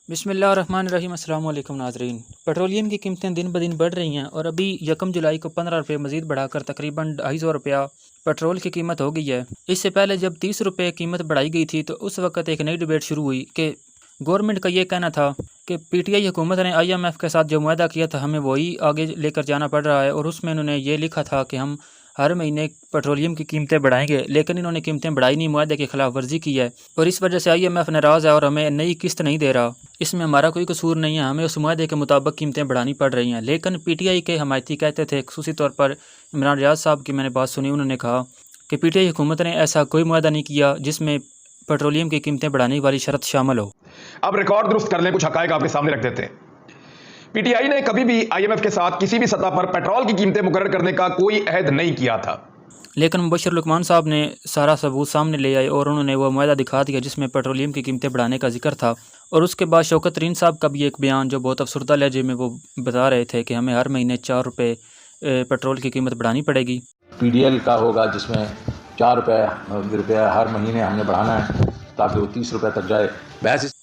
बिस्मिल्लाहिर्रहमानिर्रहीम। अस्सलाम वालेकुम नाज़रीन। पेट्रोलियम की कीमतें दिन ब दिन बढ़ रही हैं और अभी 1 जुलाई को 15 रुपये मज़ीद बढ़ाकर तकरीबन 250 रुपया पेट्रोल की कीमत हो गई है। इससे पहले जब 30 रुपये कीमत बढ़ाई गई थी तो उस वक्त एक नई डिबेट शुरू हुई कि गवर्नमेंट का ये कहना था कि पीटीआई हुकूमत ने IMF के साथ जो मुआहदा किया था हमें वही आगे लेकर जाना पड़ रहा है, और उसमें उन्होंने ये लिखा था कि हम हर महीने पेट्रोलियम की कीमतें बढ़ाएंगे, लेकिन इन्होंने कीमतें बढ़ाई नहीं, मुआहदे की खिलाफ वर्जी की है और इस वजह से IMF नाराज़ है और हमें नई किस्त नहीं दे रहा। इसमें हमारा कोई कसूर नहीं है, हमें उस मुआहदे के मुताबिक कीमतें बढ़ानी पड़ रही हैं। लेकिन PTI के हमायती कहते थे, खुसूसी तौर पर इमरान रियाज साहब की मैंने बात सुनी, उन्होंने कहा कि PTI हुकूमत ने ऐसा कोई मुआहदा नहीं किया जिसमें पेट्रोलियम की कीमतें बढ़ाने वाली शर्त शामिल हो। अब रिकॉर्ड दुरुस्त कर लें, कुछ हकायक आपके सामने रख देते हैं। पीटीआई ने कभी भी IMF के साथ किसी भी सतह पर पेट्रोल की कीमतें मुकर्रर करने का कोई अहद नहीं किया था। लेकिन मुबशर लुकमान साहब ने सारा सबूत सामने ले आए और उन्होंने वो मुआहदा दिखा दिया जिसमें पेट्रोलियम की कीमतें बढ़ाने का जिक्र था। और उसके बाद शौकत तरीन साहब का भी एक बयान जो बहुत अफसरदा लहजे में वो बता रहे थे कि हमें हर महीने 4 रुपये पेट्रोल की कीमत बढ़ानी पड़ेगी। PDL का होगा जिसमें 4 रुपये हर महीने हमने बढ़ाना है ताकि वो 30 रुपये तक जाए। बहस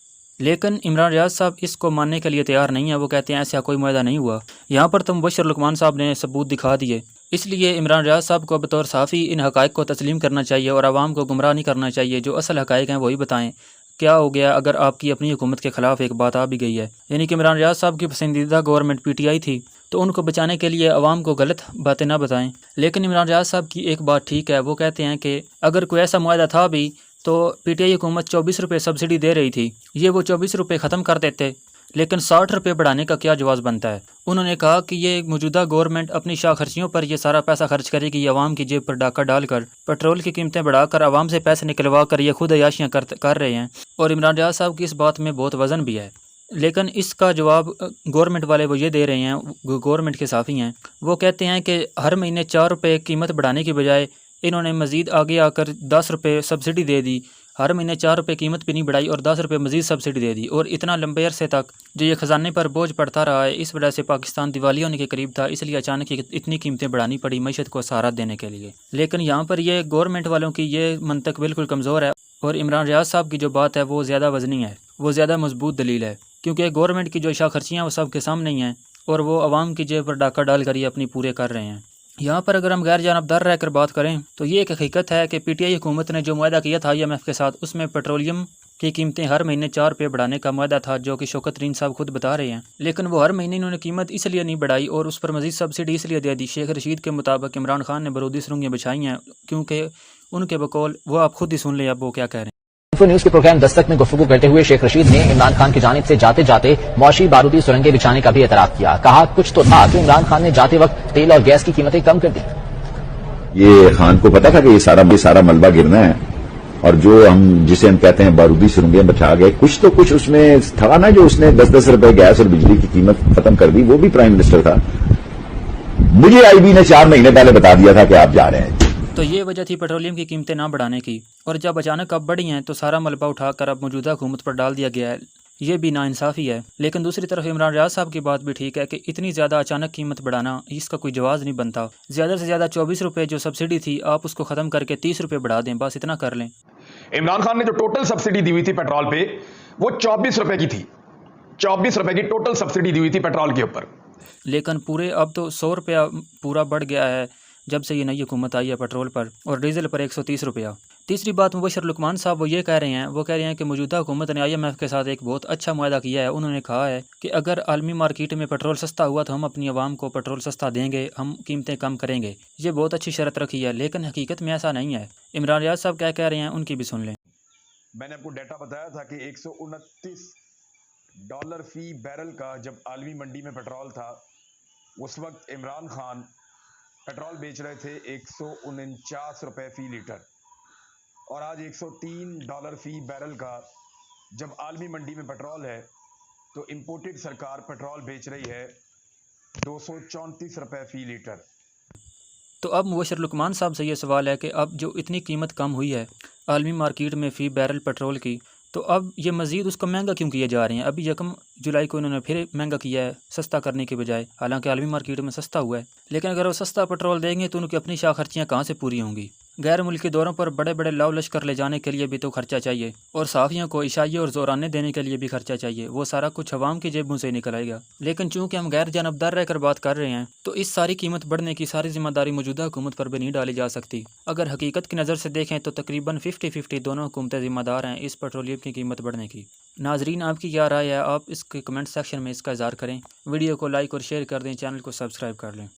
लेकिन इमरान रियाज साहब इसको मानने के लिए तैयार नहीं है। वो कहते हैं ऐसा कोई मुआहदा नहीं हुआ। यहाँ पर तो मुबशर लुकमान साहब ने सबूत दिखा दिए। इसलिए इमरान रियाज साहब को बतौर साफ़ी इन हक़ाइक़ को तस्लीम करना चाहिए और आवाम को गुमराह नहीं करना चाहिए। जो असल हक़ाइक़ हैं वही बताएं। क्या हो गया अगर आपकी अपनी हुकूमत के ख़िलाफ़ एक बात आ भी गई है, यानी कि इमरान रियाज साहब की पसंदीदा गवर्नमेंट PTI थी, तो उनको बचाने के लिए आवाम को गलत बातें ना बताएं। लेकिन इमरान रियाज साहब की एक बात ठीक है, वो कहते हैं कि अगर कोई ऐसा मुआहदा था भी तो PTI हुकूमत 24 रुपये सब्सिडी दे रही थी, ये वो 24 रुपये ख़त्म कर देते, लेकिन 60 रुपये बढ़ाने का क्या जवाज़ बनता है। उन्होंने कहा कि ये मौजूदा गवर्नमेंट अपनी शाह खर्चियों पर ये सारा पैसा खर्च करेगी, आवाम की जेब पर डाका डालकर पेट्रोल की कीमतें बढ़ाकर आवाम से पैसे निकलवा कर ये खुद अयाशियाँ कर रहे हैं। और इमरान रियाज साहब की इस बात में बहुत वज़न भी है। लेकिन इसका जवाब गवर्नमेंट वाले वो ये दे रहे हैं, गवर्नमेंट के साफ़ी हैं। वो कहते हैं कि हर महीने 4 रुपये कीमत बढ़ाने की बजाय इन्होंने मज़ीद आगे आकर 10 रुपये सब्सिडी दे दी। हर महीने 4 रुपये कीमत भी नहीं बढ़ाई और 10 रुपये मज़ीद सब्सिडी दे दी। और इतना लंबे अरसे तक जो ये ख़जाने पर बोझ पड़ता रहा है, इस वजह से पाकिस्तान दिवालिया होने के करीब था, इसलिए अचानक इतनी कीमतें बढ़ानी पड़ी मीशत को सहारा देने के लिए। लेकिन यहाँ पर ये गवर्नमेंट वालों की ये मंतक बिल्कुल कमज़ोर है और इमरान रियाज साहब की जो बात है वो ज़्यादा वज़नी है, वो ज़्यादा मजबूत दलील है, क्योंकि गवर्नमेंट की जो शाह खर्चियाँ वो सब के सामने ही हैं और वो आवाम की जेब पर डाका डाल कर ये अपनी पूरे कर रहे हैं। यहाँ पर अगर हम गैर जानबदार रहकर बात करें तो ये एक हकीकत है कि PTI हुकूमत ने जो मुआहदा किया था IMF के साथ, उसमें पेट्रोलियम की कीमतें हर महीने 4 रुपये बढ़ाने का मुआहदा था, जो कि शौकत तरीन साहब खुद बता रहे हैं। लेकिन वो हर महीने इन्होंने कीमत इसलिए नहीं बढ़ाई और उस पर मज़ीद सब्सिडी इसलिए दे दी। शेख रशीद के मुताबिक इमरान खान ने बरूदी सुरंगें बिछाई हैं, क्योंकि उनके बकौल वो आप खुद ही सुन लें अब वो क्या कह रहे हैं। न्यूज के प्रोग्राम दस्तक में गुफ्तगू करते हुए शेख रशीद ने इमरान खान की जानिब से जाते जाते मौशी बारूदी सुरंगें बिछाने का भी एतराफ़ किया। कहा कुछ तो था कि इमरान खान ने जाते वक्त तेल और गैस की कीमतें कम कर दी। ये खान को पता था कि ये सारा मलबा गिरना है, और जो जिसे हम कहते हैं बारूदी सुरंगें बचा गए, कुछ उसमें था ना, जो उसने 10-10 रुपए गैस और बिजली की कीमत खत्म कर दी, वो भी प्राइम मिनिस्टर था। मुझे IB ने 4 महीने पहले बता दिया था कि आप जा रहे हैं। तो ये वजह थी पेट्रोलियम की कीमतें ना बढ़ाने की, और जब अचानक अब बढ़ी हैं तो सारा मलबा उठाकर अब मौजूदा हुकूमत पर डाल दिया गया है। ये भी नाइंसाफ़ी है। लेकिन दूसरी तरफ इमरान रियाज साहब की बात भी ठीक है कि इतनी ज़्यादा अचानक कीमत बढ़ाना, इसका कोई जवाज़ नहीं बनता। ज़्यादा से ज़्यादा 24 रुपये जो सब्सिडी थी आप उसको ख़त्म करके 30 रुपये बढ़ा दें, बस इतना कर लें। इमरान खान ने जो टोटल सब्सिडी दी हुई थी पेट्रोल पे, वो 24 रुपए की थी। 24 रुपए की टोटल सब्सिडी दी हुई थी पेट्रोल के ऊपर। लेकिन पूरे अब तो 100 रुपया पूरा बढ़ गया है जब से ये नई हुकूमत आई है पेट्रोल पर, और डीजल पर 130 रुपया। तीसरी बात मुबशर लुकमान साहब वो ये कह रहे हैं कि मौजूदा हुकूमत ने IMF के साथ एक बहुत अच्छा मुआहदा किया है। उन्होंने कहा है कि अगर आलमी मार्केट में पेट्रोल सस्ता हुआ तो हम अपनी आवाम को पेट्रोल सस्ता देंगे, हम कीमतें कम करेंगे। ये बहुत अच्छी शर्त रखी है, लेकिन हकीकत में ऐसा नहीं है। इमरान रियाज साहब क्या कह रहे हैं उनकी भी सुन लें। मैंने आपको डाटा बताया था कि $129 फी बैरल का जब आलमी मंडी में पेट्रोल था, उस वक्त इमरान खान पेट्रोल बेच रहे थे 149 रुपए फी लीटर, और आज $103 फी बैरल का जब आलमी मंडी में पेट्रोल है, तो इंपोर्टेड सरकार पेट्रोल बेच रही है 234 रुपए फी लीटर। तो अब मुबशर लुकमान साहब से ये सवाल है कि अब जो इतनी कीमत कम हुई है आलमी मार्केट में फ़ी बैरल पेट्रोल की, तो अब ये मज़ीद उसको महंगा क्यों किए जा रहे हैं। अभी 1 जुलाई को इन्होंने फिर महंगा किया है सस्ता करने के बजाय, हालांकि आलमी मार्केट में सस्ता हुआ है। लेकिन अगर वो सस्ता पेट्रोल देंगे तो उनकी अपनी शाह खर्चियाँ कहाँ से पूरी होंगी। गैर मुल्की दौरों पर बड़े बड़े लाव लश्कर ले जाने के लिए भी तो खर्चा चाहिए, और सहाफ़ियों को इशाइये और ज़ोराने देने के लिए भी खर्चा चाहिए। वो सारा कुछ अवाम की जेबों से निकल आएगा। लेकिन चूंकि हम गैर जानबदार रहकर बात कर रहे हैं, तो इस सारी कीमत बढ़ने की सारी जिम्मेदारी मौजूदा हुकूमत पर भी नहीं डाली जा सकती। अगर हकीकत की नज़र से देखें तो तकरीबन 50-50 दोनों हुकूमतें जिम्मेदार हैं इस पेट्रोलियम की कीमत बढ़ने की। नाजरीन, आपकी क्या राय है? आप इसके कमेंट सेक्शन में इसका इज़हार करें। वीडियो को लाइक और शेयर कर दें, चैनल को सब्सक्राइब कर लें।